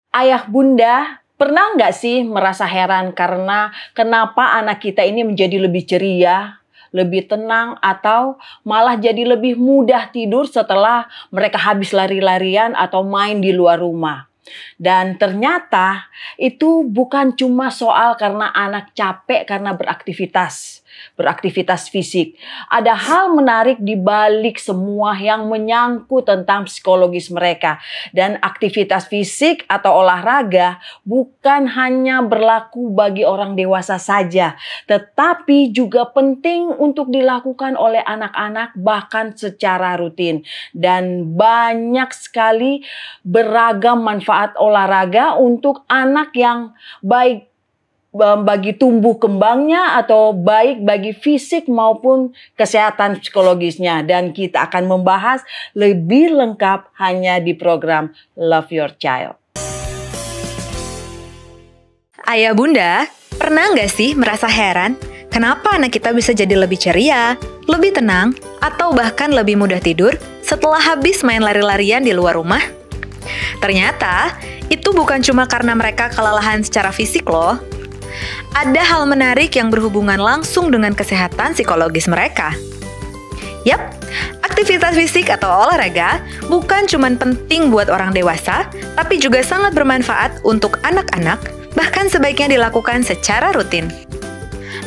Ayah bunda, pernah nggak sih merasa heran karena kenapa anak kita ini menjadi lebih ceria, lebih tenang, atau malah jadi lebih mudah tidur setelah mereka habis lari-larian atau main di luar rumah? Dan ternyata itu bukan cuma soal karena anak capek karena beraktivitas fisik. Ada hal menarik di balik semua yang menyangkut tentang psikologis mereka. Dan aktivitas fisik atau olahraga bukan hanya berlaku bagi orang dewasa saja, tetapi juga penting untuk dilakukan oleh anak-anak bahkan secara rutin. Dan banyak sekali beragam manfaat olahraga untuk anak yang baik bagi tumbuh kembangnya atau baik bagi fisik maupun kesehatan psikologisnya. Dan kita akan membahas lebih lengkap hanya di program Love Your Child. Ayah bunda, pernah nggak sih merasa heran kenapa anak kita bisa jadi lebih ceria, lebih tenang, atau bahkan lebih mudah tidur setelah habis main lari-larian di luar rumah? Ternyata itu bukan cuma karena mereka kelelahan secara fisik loh. Ada hal menarik yang berhubungan langsung dengan kesehatan psikologis mereka. Yap, aktivitas fisik atau olahraga bukan cuma penting buat orang dewasa, tapi juga sangat bermanfaat untuk anak-anak, bahkan sebaiknya dilakukan secara rutin.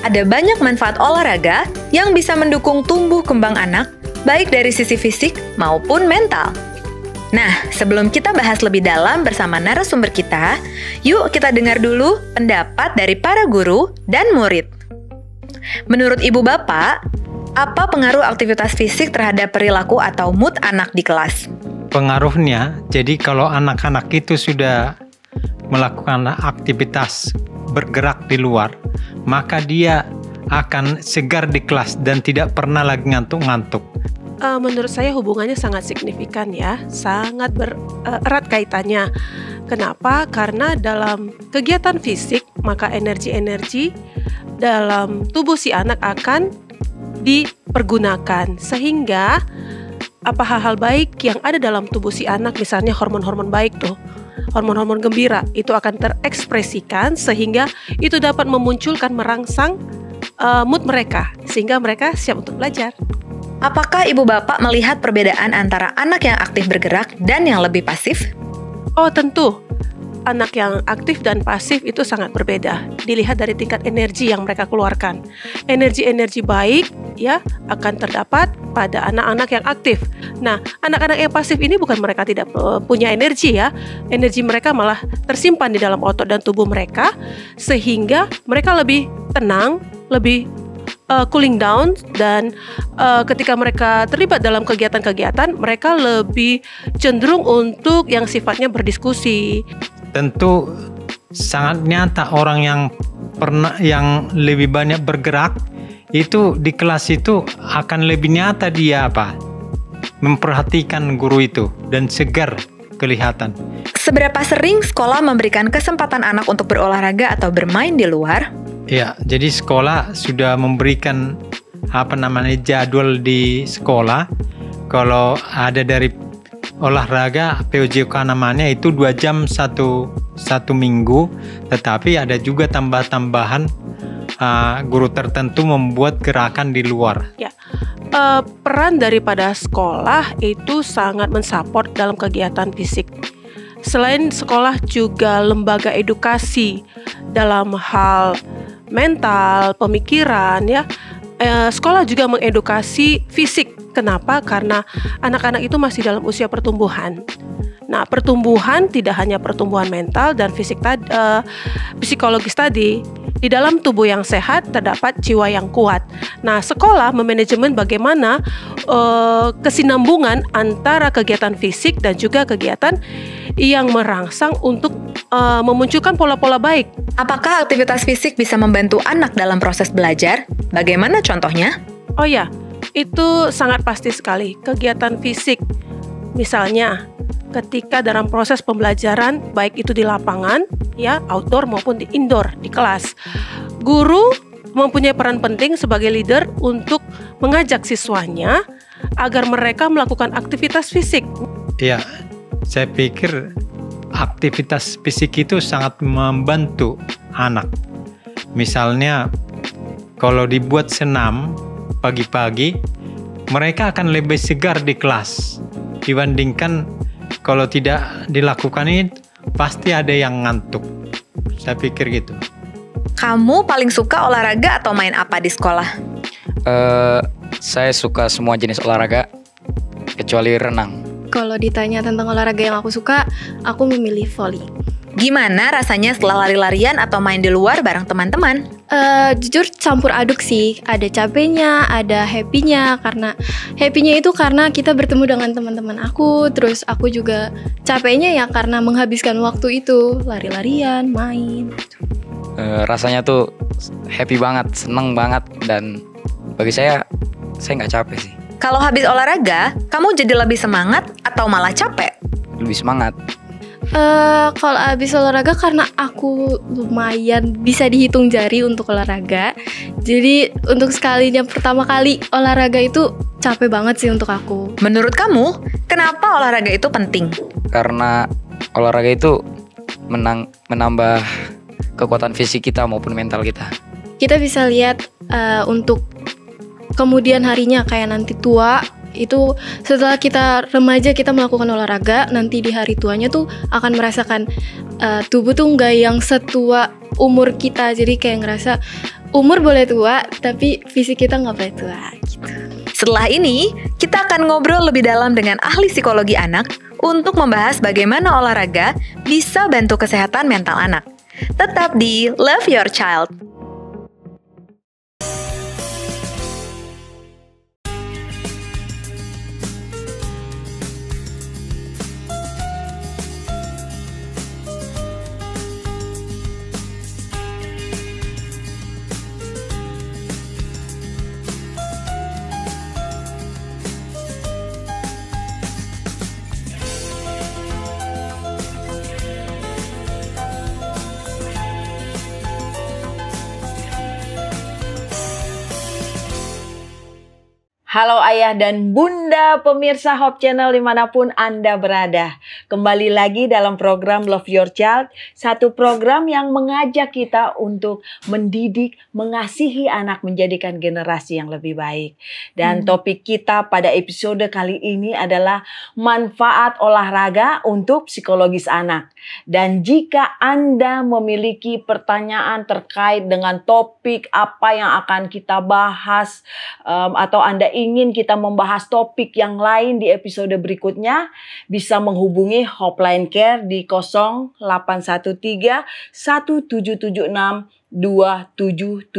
Ada banyak manfaat olahraga yang bisa mendukung tumbuh kembang anak, baik dari sisi fisik maupun mental. Nah, sebelum kita bahas lebih dalam bersama narasumber kita, yuk kita dengar dulu pendapat dari para guru dan murid. Menurut ibu bapak, apa pengaruh aktivitas fisik terhadap perilaku atau mood anak di kelas? Pengaruhnya, jadi kalau anak-anak itu sudah melakukan aktivitas bergerak di luar, maka dia akan segar di kelas dan tidak pernah lagi ngantuk-ngantuk. Menurut saya hubungannya sangat signifikan ya, sangat erat kaitannya. Kenapa? Karena dalam kegiatan fisik, maka energi-energi dalam tubuh si anak akan dipergunakan. Sehingga hal-hal baik yang ada dalam tubuh si anak, misalnya hormon-hormon baik tuh, hormon-hormon gembira, itu akan terekspresikan sehingga itu dapat memunculkan, merangsang mood mereka, sehingga mereka siap untuk belajar. Apakah ibu bapak melihat perbedaan antara anak yang aktif bergerak dan yang lebih pasif? Oh tentu, anak yang aktif dan pasif itu sangat berbeda. Dilihat dari tingkat energi yang mereka keluarkan. Energi-energi baik ya akan terdapat pada anak-anak yang aktif. Nah, anak-anak yang pasif ini bukan mereka tidak punya energi ya. Energi mereka malah tersimpan di dalam otot dan tubuh mereka, sehingga mereka lebih tenang, lebih cooling down, dan ketika mereka terlibat dalam kegiatan-kegiatan, mereka lebih cenderung untuk yang sifatnya berdiskusi. Tentu sangat nyata orang yang lebih banyak bergerak itu di kelas itu akan lebih nyata dia memperhatikan guru itu dan segar kelihatan. Seberapa sering sekolah memberikan kesempatan anak untuk berolahraga atau bermain di luar? Ya, jadi sekolah sudah memberikan jadwal di sekolah. Kalau ada dari olahraga POJK namanya itu 2 jam satu minggu, tetapi ada juga tambahan guru tertentu membuat gerakan di luar. Ya, peran daripada sekolah itu sangat mensupport dalam kegiatan fisik. Selain sekolah juga lembaga edukasi dalam hal mental, pemikiran ya. Sekolah juga mengedukasi fisik. Kenapa? Karena anak-anak itu masih dalam usia pertumbuhan. Nah, pertumbuhan tidak hanya pertumbuhan mental dan psikologis tadi. Di dalam tubuh yang sehat terdapat jiwa yang kuat. Nah, sekolah memanajemen bagaimana kesinambungan antara kegiatan fisik dan juga kegiatan yang merangsang untuk memunculkan pola-pola baik. Apakah aktivitas fisik bisa membantu anak dalam proses belajar? Bagaimana contohnya? Oh ya, itu sangat pasti sekali. Kegiatan fisik, misalnya ketika dalam proses pembelajaran, baik itu di lapangan, ya outdoor maupun di indoor, di kelas, guru mempunyai peran penting sebagai leader untuk mengajak siswanya agar mereka melakukan aktivitas fisik. Ya, saya pikir aktivitas fisik itu sangat membantu anak. Misalnya kalau dibuat senam pagi-pagi, mereka akan lebih segar di kelas dibandingkan kalau tidak dilakukan ini pasti ada yang ngantuk. Saya pikir gitu. Kamu paling suka olahraga atau main apa di sekolah? Saya suka semua jenis olahraga kecuali renang. Kalau ditanya tentang olahraga yang aku suka, aku memilih volley. Gimana rasanya setelah lari-larian atau main di luar bareng teman-teman? Jujur campur aduk sih. Ada capeknya, ada happy-nya. Karena happy-nya itu karena kita bertemu dengan teman-teman aku. Terus aku juga capeknya ya karena menghabiskan waktu itu, lari-larian, main. Rasanya tuh happy banget, seneng banget, dan bagi saya nggak capek sih. Kalau habis olahraga, kamu jadi lebih semangat atau malah capek? Lebih semangat. Kalau habis olahraga karena aku lumayan bisa dihitung jari untuk olahraga. Jadi untuk sekalinya pertama kali olahraga itu capek banget sih untuk aku. Menurut kamu, kenapa olahraga itu penting? Karena olahraga itu menambah kekuatan fisik kita maupun mental kita. Kita bisa lihat untuk kemudian harinya kayak nanti tua. Itu setelah kita remaja kita melakukan olahraga, nanti di hari tuanya tuh akan merasakan tubuh tuh nggak yang setua umur kita. Jadi kayak ngerasa umur boleh tua tapi fisik kita nggak boleh tua gitu. Setelah ini, kita akan ngobrol lebih dalam dengan ahli psikologi anak untuk membahas bagaimana olahraga bisa bantu kesehatan mental anak. Tetap di Love Your Child. Halo ayah dan bunda pemirsa Hope Channel dimanapun Anda berada. Kembali lagi dalam program Love Your Child. Satu program yang mengajak kita untuk mendidik, mengasihi anak, menjadikan generasi yang lebih baik. Dan topik kita pada episode kali ini adalah manfaat olahraga untuk psikologis anak. Dan jika Anda memiliki pertanyaan terkait dengan topik apa yang akan kita bahas, atau Anda ingin kita membahas topik yang lain di episode berikutnya, bisa menghubungi Hopline Care di 0813 1776 2777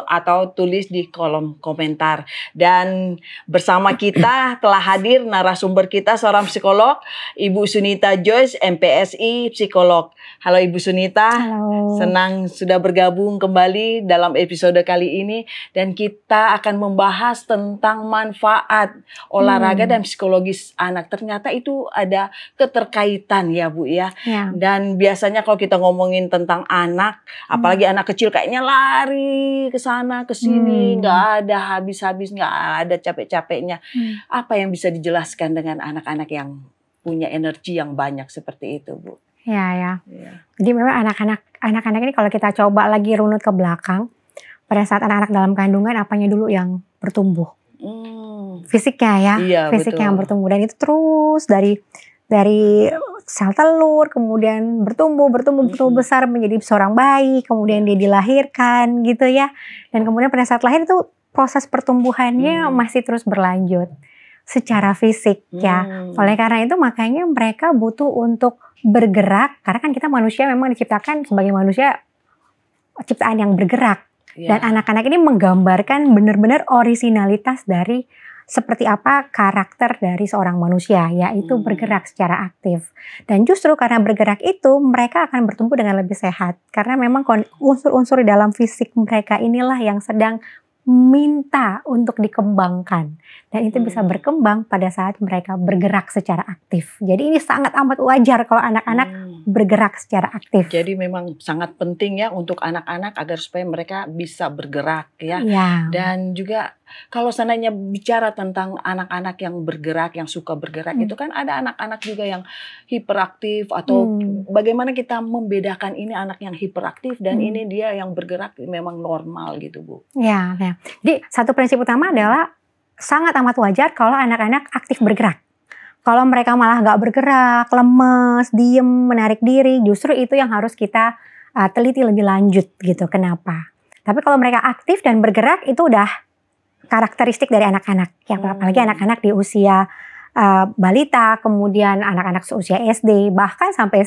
atau tulis di kolom komentar. Dan bersama kita telah hadir narasumber kita seorang psikolog, Ibu Sunita Joyce, MPSI psikolog. Halo Ibu Sunita. Halo. Senang sudah bergabung kembali dalam episode kali ini dan kita akan membahas tentang manfaat olahraga dan psikologis anak. Ternyata itu ada keterkaitan ya Bu ya. Dan biasanya kalau kita ngomongin tentang anak, apalagi anak kecil kayaknya lari ke sana ke sini, nggak ada habis-habis, nggak ada capek-capeknya. Apa yang bisa dijelaskan dengan anak-anak yang punya energi yang banyak seperti itu, Bu? Ya. Jadi memang anak-anak ini kalau kita coba lagi runut ke belakang, pada saat anak-anak dalam kandungan apanya dulu yang bertumbuh? Fisiknya ya, iya, fisiknya betul. yang bertumbuh, dan itu terus dari sel telur, kemudian bertumbuh besar menjadi seorang bayi, kemudian dia dilahirkan gitu ya. Dan kemudian pada saat lahir itu proses pertumbuhannya masih terus berlanjut secara fisik ya. Oleh karena itu makanya mereka butuh untuk bergerak, karena kan kita manusia memang diciptakan sebagai manusia ciptaan yang bergerak. Dan anak-anak ini menggambarkan benar-benar orisinalitas dari seperti apa karakter dari seorang manusia, yaitu bergerak secara aktif. Dan justru karena bergerak itu, mereka akan bertumbuh dengan lebih sehat. Karena memang unsur-unsur di dalam fisik mereka inilah yang sedang minta untuk dikembangkan. Dan itu bisa berkembang pada saat mereka bergerak secara aktif. Jadi ini sangat amat wajar kalau anak-anak bergerak secara aktif. Jadi memang sangat penting ya untuk anak-anak agar supaya mereka bisa bergerak ya. Ya. Dan juga kalau seandainya bicara tentang anak-anak yang bergerak, yang suka bergerak, itu kan ada anak-anak juga yang hiperaktif, atau bagaimana kita membedakan ini anak yang hiperaktif dan ini dia yang bergerak memang normal gitu, Bu. Ya. Jadi satu prinsip utama adalah sangat amat wajar kalau anak-anak aktif bergerak. Kalau mereka malah nggak bergerak, lemes, diem, menarik diri, justru itu yang harus kita teliti lebih lanjut gitu. Kenapa? Tapi kalau mereka aktif dan bergerak itu udah karakteristik dari anak-anak. Ya, apalagi anak-anak di usia balita, kemudian anak-anak seusia SD, bahkan sampai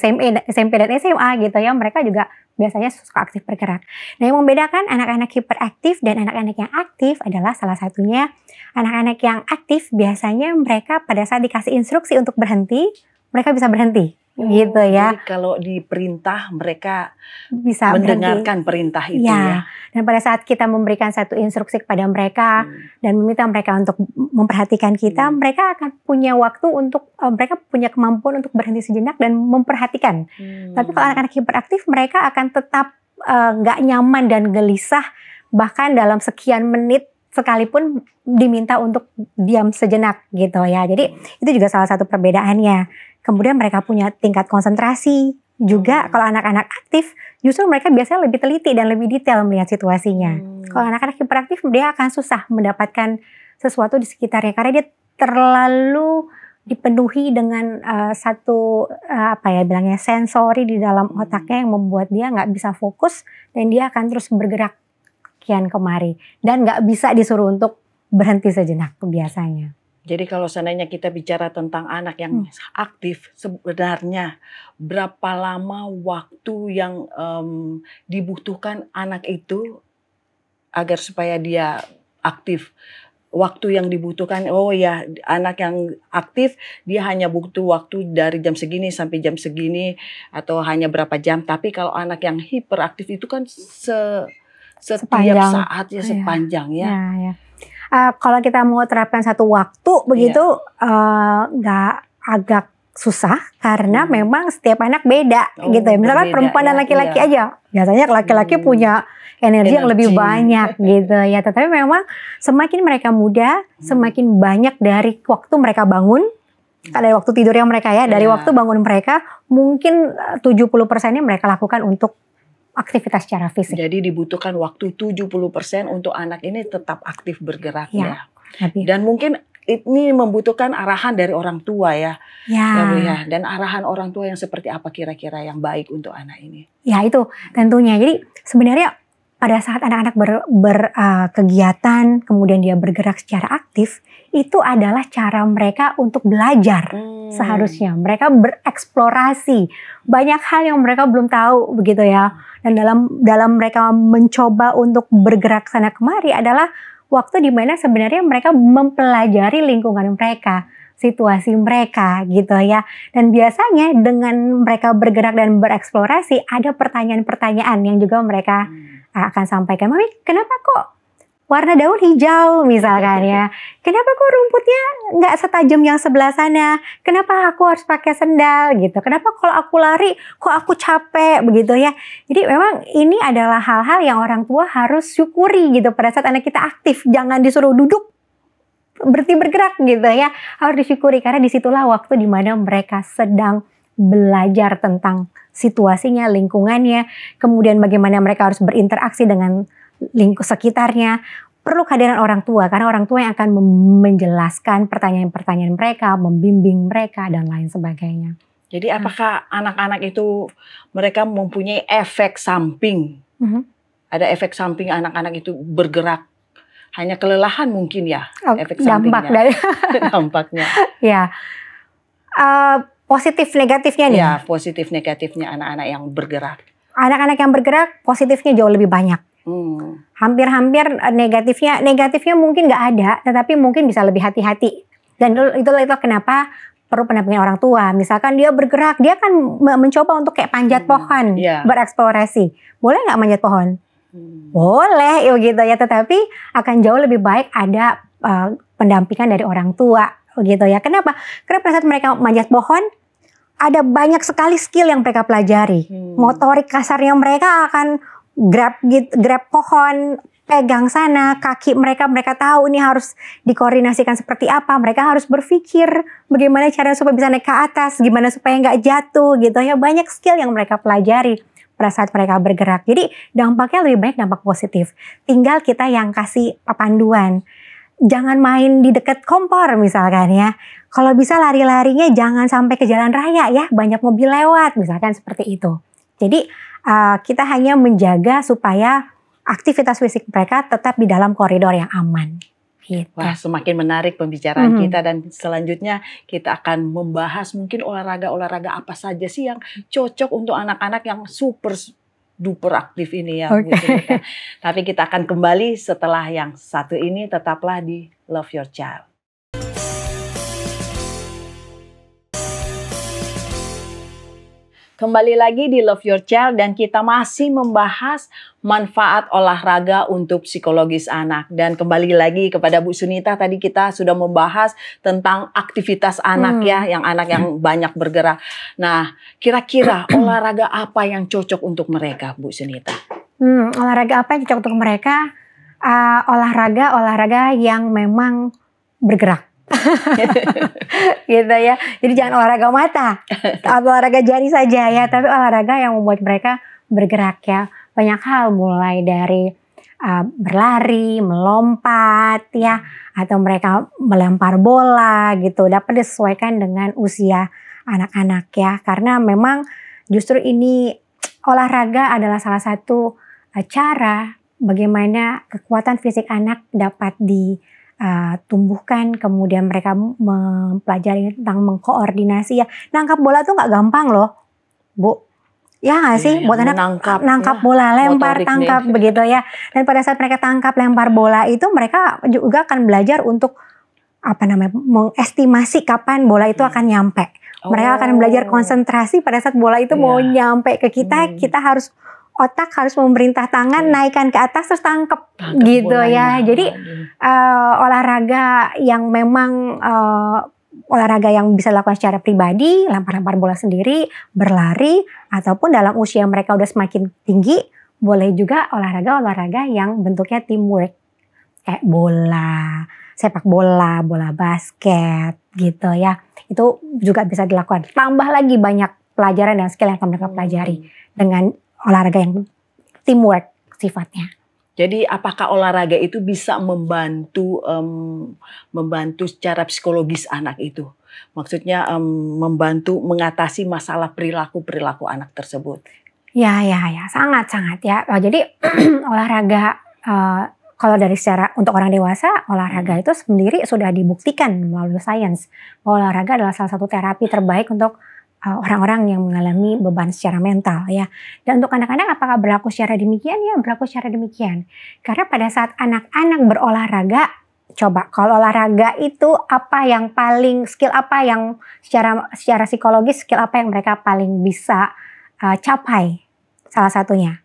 SMP dan SMA gitu ya, mereka juga biasanya suka aktif bergerak. Nah, yang membedakan anak-anak hiperaktif dan anak-anak yang aktif adalah salah satunya anak-anak yang aktif biasanya mereka pada saat dikasih instruksi untuk berhenti, mereka bisa berhenti. Gitu ya. Jadi kalau diperintah mereka bisa mendengarkan perintah itu ya. Dan pada saat kita memberikan satu instruksi kepada mereka dan meminta mereka untuk memperhatikan kita, mereka akan punya waktu untuk mereka punya kemampuan untuk berhenti sejenak dan memperhatikan. Tapi kalau anak-anak hiperaktif mereka akan tetap nggak nyaman dan gelisah bahkan dalam sekian menit sekalipun diminta untuk diam sejenak gitu ya. Jadi itu juga salah satu perbedaannya. Kemudian mereka punya tingkat konsentrasi juga. Kalau anak-anak aktif justru mereka biasanya lebih teliti dan lebih detail melihat situasinya. Kalau anak-anak hiperaktif dia akan susah mendapatkan sesuatu di sekitarnya karena dia terlalu dipenuhi dengan satu bilangnya sensori di dalam otaknya yang membuat dia nggak bisa fokus dan dia akan terus bergerak kian kemari dan nggak bisa disuruh untuk berhenti sejenak biasanya. Jadi kalau seandainya kita bicara tentang anak yang aktif, sebenarnya berapa lama waktu yang dibutuhkan anak itu agar supaya dia aktif? Waktu yang dibutuhkan, anak yang aktif dia hanya butuh waktu dari jam segini sampai jam segini atau hanya berapa jam. Tapi kalau anak yang hiperaktif itu kan setiap saat ya sepanjang ya. Kalau kita mau terapkan satu waktu begitu nggak agak susah karena memang setiap anak beda gitu ya. Misalkan perempuan dan laki-laki aja, biasanya laki-laki punya energi yang lebih banyak gitu ya. Tetapi memang semakin mereka muda, semakin banyak dari waktu mereka bangun, dari waktu tidur yang mereka dari waktu bangun mereka mungkin 70%-nya mereka lakukan untuk aktivitas secara fisik. Jadi dibutuhkan waktu 70% untuk anak ini tetap aktif bergerak ya. Dan mungkin ini membutuhkan arahan dari orang tua ya. Bu ya. Dan arahan orang tua yang seperti apa kira-kira yang baik untuk anak ini? Ya itu tentunya. Jadi sebenarnya pada saat anak-anak berkegiatan kemudian dia bergerak secara aktif, itu adalah cara mereka untuk belajar seharusnya. Mereka bereksplorasi banyak hal yang mereka belum tahu begitu ya. Dan dalam mereka mencoba untuk bergerak sana kemari adalah waktu di mana sebenarnya mereka mempelajari lingkungan mereka, situasi mereka gitu ya. Dan biasanya dengan mereka bergerak dan bereksplorasi ada pertanyaan-pertanyaan yang juga mereka akan sampaikan. Mami, kenapa kok warna daun hijau misalkan ya? Kenapa kok rumputnya nggak setajam yang sebelah sana? Kenapa aku harus pakai sendal gitu? Kenapa kalau aku lari kok aku capek begitu ya? Jadi memang ini adalah hal-hal yang orang tua harus syukuri gitu pada saat anak kita aktif. Jangan disuruh duduk berhenti bergerak gitu ya. Harus disyukuri karena disitulah waktu dimana mereka sedang belajar tentang situasinya, lingkungannya, kemudian bagaimana mereka harus berinteraksi dengan lingkup sekitarnya. Perlu kehadiran orang tua karena orang tua yang akan menjelaskan pertanyaan-pertanyaan mereka, membimbing mereka dan lain sebagainya. Jadi apakah anak-anak itu mereka mempunyai efek samping? Ada efek samping anak-anak itu bergerak? Hanya kelelahan mungkin ya efek sampingnya. Dampaknya. Ya. Positif negatifnya nih. Ya, positif negatifnya anak-anak yang bergerak. Anak-anak yang bergerak positifnya jauh lebih banyak. Hampir-hampir negatifnya mungkin nggak ada, tetapi mungkin bisa lebih hati-hati. Dan itu kenapa perlu pendampingan orang tua. Misalkan dia bergerak, dia akan mencoba untuk kayak panjat pohon, bereksplorasi. Boleh nggak manjat pohon? Boleh, gitu ya. Tetapi akan jauh lebih baik ada pendampingan dari orang tua, gitu ya. Kenapa? Karena pada saat mereka manjat pohon, ada banyak sekali skill yang mereka pelajari. Motorik kasarnya mereka akan grab pohon, pegang sana, kaki mereka tahu ini harus dikoordinasikan seperti apa. Mereka harus berpikir bagaimana cara supaya bisa naik ke atas, gimana supaya nggak jatuh gitu ya. Banyak skill yang mereka pelajari pada saat mereka bergerak. Jadi dampaknya lebih banyak dampak positif. Tinggal kita yang kasih panduan. Jangan main di dekat kompor misalkan ya. Kalau bisa lari-larinya jangan sampai ke jalan raya ya. Banyak mobil lewat misalkan seperti itu. Jadi kita hanya menjaga supaya aktivitas fisik mereka tetap di dalam koridor yang aman. Gitu. Wah, semakin menarik pembicaraan kita, dan selanjutnya kita akan membahas mungkin olahraga-olahraga apa saja sih yang cocok untuk anak-anak yang super duper aktif ini ya. Bu Sunita. Tapi kita akan kembali setelah yang satu ini. Tetaplah di Love Your Child. Kembali lagi di Love Your Child, dan kita masih membahas manfaat olahraga untuk psikologis anak. Dan kembali lagi kepada Bu Sunita, tadi kita sudah membahas tentang aktivitas anak ya, yang anak yang banyak bergerak. Nah, kira-kira olahraga apa yang cocok untuk mereka, Bu Sunita? Olahraga apa yang cocok untuk mereka? Olahraga yang memang bergerak. Gitu ya. Jadi jangan olahraga mata atau olahraga jari saja ya, tapi olahraga yang membuat mereka bergerak ya. Banyak hal, mulai dari berlari, melompat ya, atau mereka melempar bola gitu. Dapat disesuaikan dengan usia anak-anak ya, karena memang justru ini olahraga adalah salah satu cara bagaimana kekuatan fisik anak dapat tumbuhkan, kemudian mereka mempelajari tentang mengkoordinasi ya. Nangkap bola tuh nggak gampang loh, Bu. Ya nggak sih, buat anak nangkap bola, lempar, tangkap begitu ya. Dan pada saat mereka tangkap, lempar bola itu, mereka juga akan belajar untuk mengestimasi kapan bola itu akan nyampe. Mereka akan belajar konsentrasi pada saat bola itu mau nyampe ke kita. Kita harus otak harus memerintah tangan, naikkan ke atas terus tangkep gitu ya. Jadi olahraga yang memang olahraga yang bisa dilakukan secara pribadi, lempar-lempar bola sendiri, berlari, ataupun dalam usia mereka udah semakin tinggi, boleh juga olahraga yang bentuknya teamwork, kayak bola, sepak bola, bola basket gitu ya. Itu juga bisa dilakukan. Tambah lagi banyak pelajaran dan skill yang akan mereka pelajari dengan olahraga yang teamwork sifatnya. Jadi apakah olahraga itu bisa membantu secara psikologis anak itu? Maksudnya membantu mengatasi masalah perilaku anak tersebut? Ya, sangat ya. Jadi olahraga kalau dari secara untuk orang dewasa, olahraga itu sendiri sudah dibuktikan melalui sains. Olahraga adalah salah satu terapi terbaik untuk orang-orang yang mengalami beban secara mental ya. Dan untuk anak-anak apakah berlaku secara demikian? Ya, berlaku secara demikian. Karena pada saat anak-anak berolahraga, coba kalau olahraga itu skill apa yang secara psikologis, skill apa yang mereka paling bisa capai? Salah satunya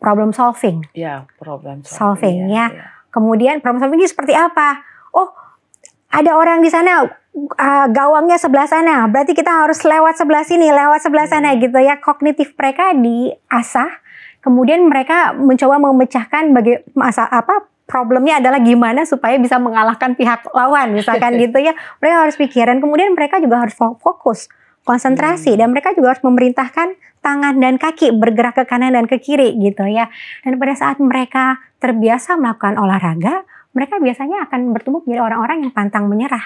problem solving. Ya, problem solving ya. Kemudian problem solving ini seperti apa? Oh, ada orang di sana, gawangnya sebelah sana, berarti kita harus lewat sebelah sini, lewat sebelah sana gitu ya. Kognitif mereka diasah, kemudian mereka mencoba memecahkan problemnya adalah gimana supaya bisa mengalahkan pihak lawan misalkan gitu ya. Mereka harus pikiran, kemudian mereka juga harus fokus, konsentrasi, dan mereka juga harus memerintahkan tangan dan kaki bergerak ke kanan dan ke kiri gitu ya. Dan pada saat mereka terbiasa melakukan olahraga, mereka biasanya akan bertumbuh menjadi orang-orang yang pantang menyerah.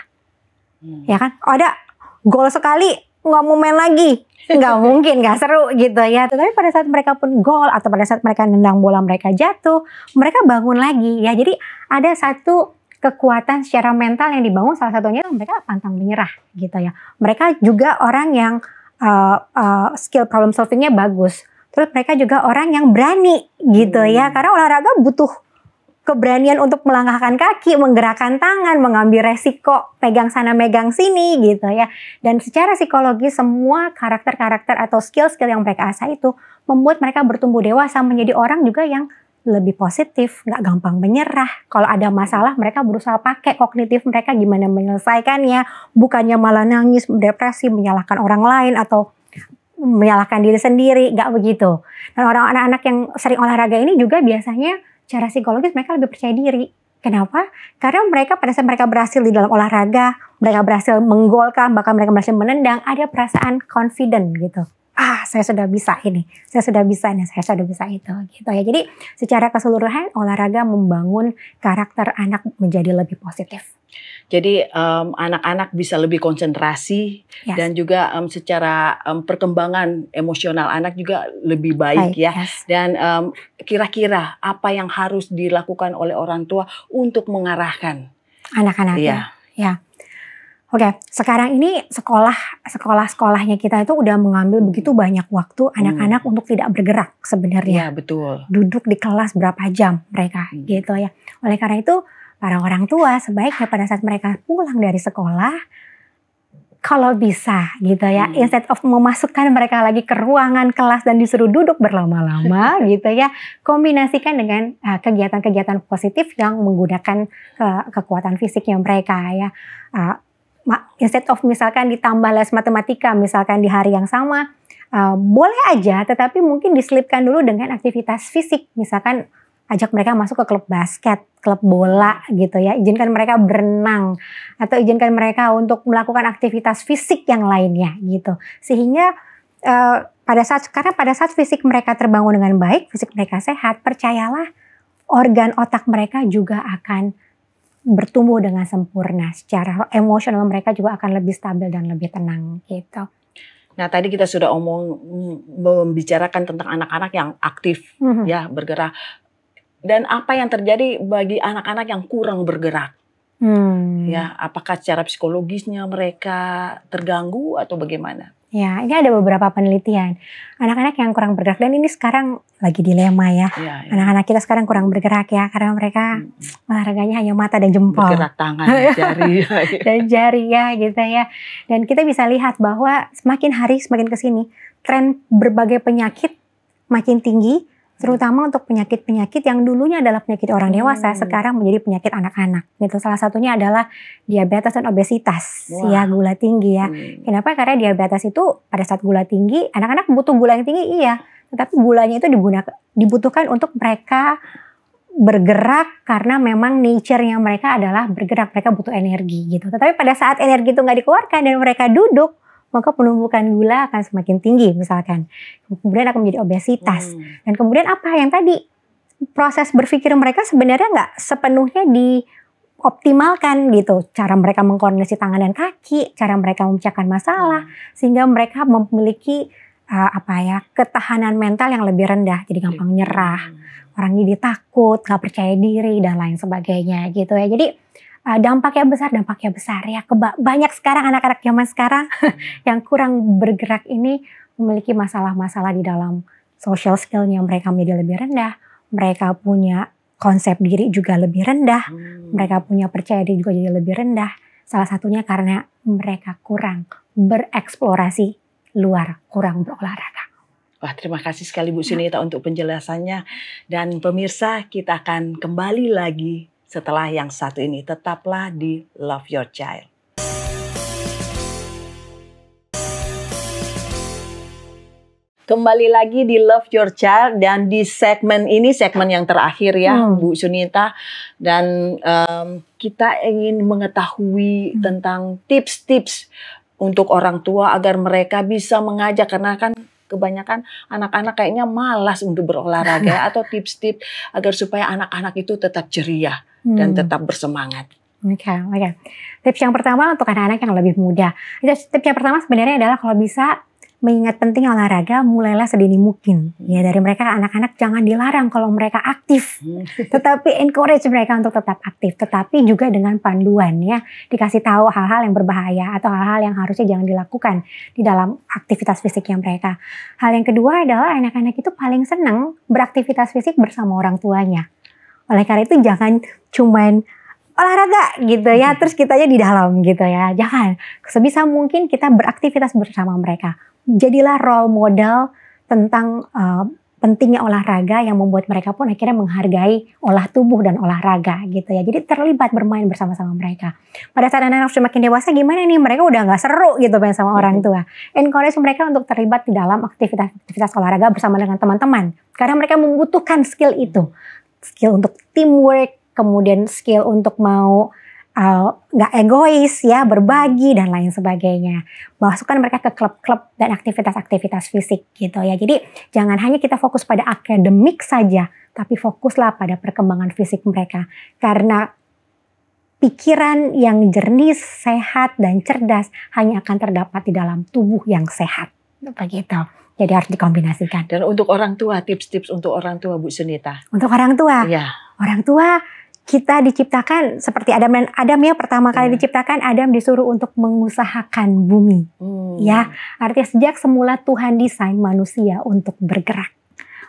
Ya kan? Ada gol sekali, nggak mau main lagi. Nggak mungkin, nggak seru gitu ya. Tetapi pada saat mereka pun gol, atau pada saat mereka nendang bola mereka jatuh, mereka bangun lagi ya. Jadi ada satu kekuatan secara mental yang dibangun, salah satunya mereka pantang menyerah gitu ya. Mereka juga orang yang skill problem solvingnya bagus. Terus mereka juga orang yang berani gitu ya. Karena olahraga butuh keberanian untuk melangkahkan kaki, menggerakkan tangan, mengambil resiko, pegang sana, megang sini gitu ya. Dan secara psikologis semua karakter-karakter atau skill-skill yang mereka asah itu membuat mereka bertumbuh dewasa menjadi orang juga yang lebih positif, nggak gampang menyerah. Kalau ada masalah mereka berusaha pakai kognitif mereka gimana menyelesaikannya, bukannya malah nangis, depresi, menyalahkan orang lain atau menyalahkan diri sendiri, nggak begitu. Dan anak-anak yang sering olahraga ini juga biasanya secara psikologis mereka lebih percaya diri. Kenapa? Karena mereka pada saat mereka berhasil di dalam olahraga, mereka berhasil menggolkan, bahkan mereka berhasil menendang, ada perasaan confident gitu. Saya sudah bisa ini, saya sudah bisa ini, saya sudah bisa itu gitu ya. Jadi secara keseluruhan olahraga membangun karakter anak menjadi lebih positif. Jadi anak-anak bisa lebih konsentrasi dan juga secara perkembangan emosional anak juga lebih baik ya. Dan kira-kira apa yang harus dilakukan oleh orang tua untuk mengarahkan anak-anak ya. Oke, sekarang ini sekolahnya kita itu udah mengambil begitu banyak waktu anak-anak untuk tidak bergerak sebenarnya. Iya, betul. Duduk di kelas berapa jam mereka gitu ya. Oleh karena itu para orang tua sebaiknya pada saat mereka pulang dari sekolah, kalau bisa gitu ya, instead of memasukkan mereka lagi ke ruangan kelas dan disuruh duduk berlama-lama gitu ya, kombinasikan dengan kegiatan-kegiatan positif yang menggunakan kekuatan fisiknya mereka ya. Instead of misalkan ditambah les matematika misalkan di hari yang sama, boleh aja, tetapi mungkin diselipkan dulu dengan aktivitas fisik, misalkan ajak mereka masuk ke klub basket, klub bola gitu ya, izinkan mereka berenang atau izinkan mereka untuk melakukan aktivitas fisik yang lainnya gitu, sehingga pada saat fisik mereka terbangun dengan baik, fisik mereka sehat, percayalah organ otak mereka juga akan bertumbuh dengan sempurna. Secara emosional mereka juga akan lebih stabil dan lebih tenang gitu. Nah, tadi kita sudah membicarakan tentang anak-anak yang aktif ya, bergerak. Dan apa yang terjadi bagi anak-anak yang kurang bergerak? Ya, apakah secara psikologisnya mereka terganggu atau bagaimana? Ya, ini ada beberapa penelitian. Anak-anak yang kurang bergerak, dan ini sekarang lagi dilema ya. Anak-anak kita sekarang kurang bergerak ya, karena mereka olahraganya hanya mata dan jempol. Bergerak tangan, jari. Dan jari ya gitu ya. Dan kita bisa lihat bahwa semakin hari semakin kesini, tren berbagai penyakit makin tinggi, terutama untuk penyakit-penyakit yang dulunya adalah penyakit orang dewasa, sekarang menjadi penyakit anak-anak. Gitu. Salah satunya adalah diabetes dan obesitas, ya, gula tinggi ya. Kenapa? Karena diabetes itu pada saat gula tinggi, anak-anak butuh gula yang tinggi, iya. Tetapi gulanya itu dibutuhkan untuk mereka bergerak karena memang nature-nya mereka adalah bergerak, mereka butuh energi gitu. Tetapi pada saat energi itu nggak dikeluarkan dan mereka duduk, maka penumbukan gula akan semakin tinggi misalkan. Kemudian akan menjadi obesitas. Dan kemudian apa yang tadi, proses berpikir mereka sebenarnya nggak sepenuhnya dioptimalkan gitu. Cara mereka mengkoordinasi tangan dan kaki, cara mereka memecahkan masalah, sehingga mereka memiliki ketahanan mental yang lebih rendah. Jadi gampang nyerah, orang jadi takut, nggak percaya diri, dan lain sebagainya gitu ya. Jadi dampaknya besar ya. Banyak sekarang anak-anak zaman sekarang yang kurang bergerak ini memiliki masalah-masalah di dalam social skill-nya, mereka menjadi lebih rendah, mereka punya konsep diri juga lebih rendah, mereka punya percaya diri juga jadi lebih rendah. Salah satunya karena mereka kurang bereksplorasi luar, kurang berolahraga. Wah, terima kasih sekali Bu Sunita untuk penjelasannya. Dan pemirsa, kita akan kembali lagi setelah yang satu ini. Tetaplah di Love Your Child. Kembali lagi di Love Your Child, dan di segmen ini, segmen yang terakhir ya Bu Sunita. Dan kita ingin mengetahui tentang tips-tips untuk orang tua agar mereka bisa mengajak, karena kan kebanyakan anak-anak kayaknya malas untuk berolahraga, atau tips-tips agar supaya anak-anak itu tetap ceria dan tetap bersemangat. Oke. Tips yang pertama untuk anak-anak yang lebih muda. Tips yang pertama sebenarnya adalah kalau bisa mengingat penting olahraga, mulailah sedini mungkin. Ya, dari mereka anak-anak jangan dilarang kalau mereka aktif, tetapi encourage mereka untuk tetap aktif. Tetapi juga dengan panduan ya, dikasih tahu hal-hal yang berbahaya atau hal-hal yang harusnya jangan dilakukan di dalam aktivitas fisiknya mereka. Hal yang kedua adalah anak-anak itu paling senang beraktivitas fisik bersama orang tuanya. Oleh karena itu jangan cuman olahraga gitu ya, terus kitanya di dalam gitu ya. Jangan. Sebisa mungkin kita beraktivitas bersama mereka. Jadilah role model tentang pentingnya olahraga yang membuat mereka pun akhirnya menghargai olah tubuh dan olahraga gitu ya. Jadi terlibat bermain bersama-sama mereka. Pada saat anak-anak sudah makin dewasa, gimana nih, mereka udah nggak seru gitu main sama orang tua. Encourage mereka untuk terlibat di dalam aktivitas olahraga bersama dengan teman-teman. Karena mereka membutuhkan skill itu. skill untuk teamwork, kemudian skill untuk mau nggak egois ya, berbagi dan lain sebagainya. Masukkan mereka ke klub-klub dan aktivitas-aktivitas fisik gitu ya. Jadi jangan hanya kita fokus pada akademik saja, tapi fokuslah pada perkembangan fisik mereka. Karena pikiran yang jernih, sehat dan cerdas hanya akan terdapat di dalam tubuh yang sehat. Begitu. Jadi harus dikombinasikan. Dan untuk orang tua, tips-tips untuk orang tua Bu Sunita. Untuk orang tua, Ya. orang tua kita diciptakan seperti Adam dan Adam ya, pertama kali diciptakan Adam disuruh untuk mengusahakan bumi. Ya, artinya sejak semula Tuhan desain manusia untuk bergerak.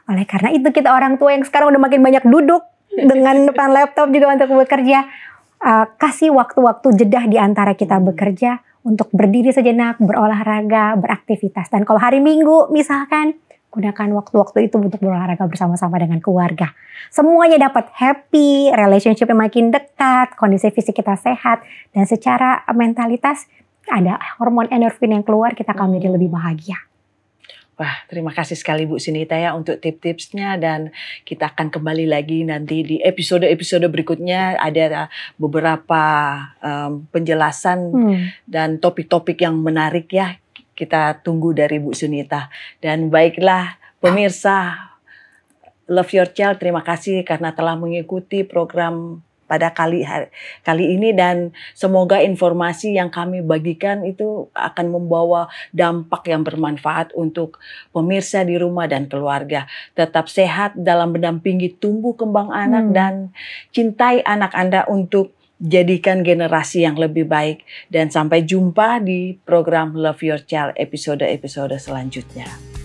Oleh karena itu kita orang tua yang sekarang udah makin banyak duduk dengan depan laptop juga untuk bekerja, kasih waktu-waktu jeda di antara kita bekerja untuk berdiri sejenak, berolahraga, beraktivitas. Dan kalau hari Minggu misalkan, gunakan waktu-waktu itu untuk berolahraga bersama-sama dengan keluarga. Semuanya dapat happy, relationship yang makin dekat, kondisi fisik kita sehat, dan secara mentalitas ada hormon endorfin yang keluar, kita akan menjadi lebih bahagia. Wah, terima kasih sekali Bu Sunita ya untuk tips-tipsnya, dan kita akan kembali lagi nanti di episode-episode berikutnya. Ada beberapa penjelasan dan topik-topik yang menarik ya. Kita tunggu dari Bu Sunita. Dan baiklah pemirsa Love Your Child, terima kasih karena telah mengikuti program pada kali ini, dan semoga informasi yang kami bagikan itu akan membawa dampak yang bermanfaat untuk pemirsa di rumah dan keluarga. Tetap sehat dalam mendampingi tumbuh kembang anak dan cintai anak Anda untuk jadikan generasi yang lebih baik. Dan sampai jumpa di program Love Your Child episode-episode selanjutnya.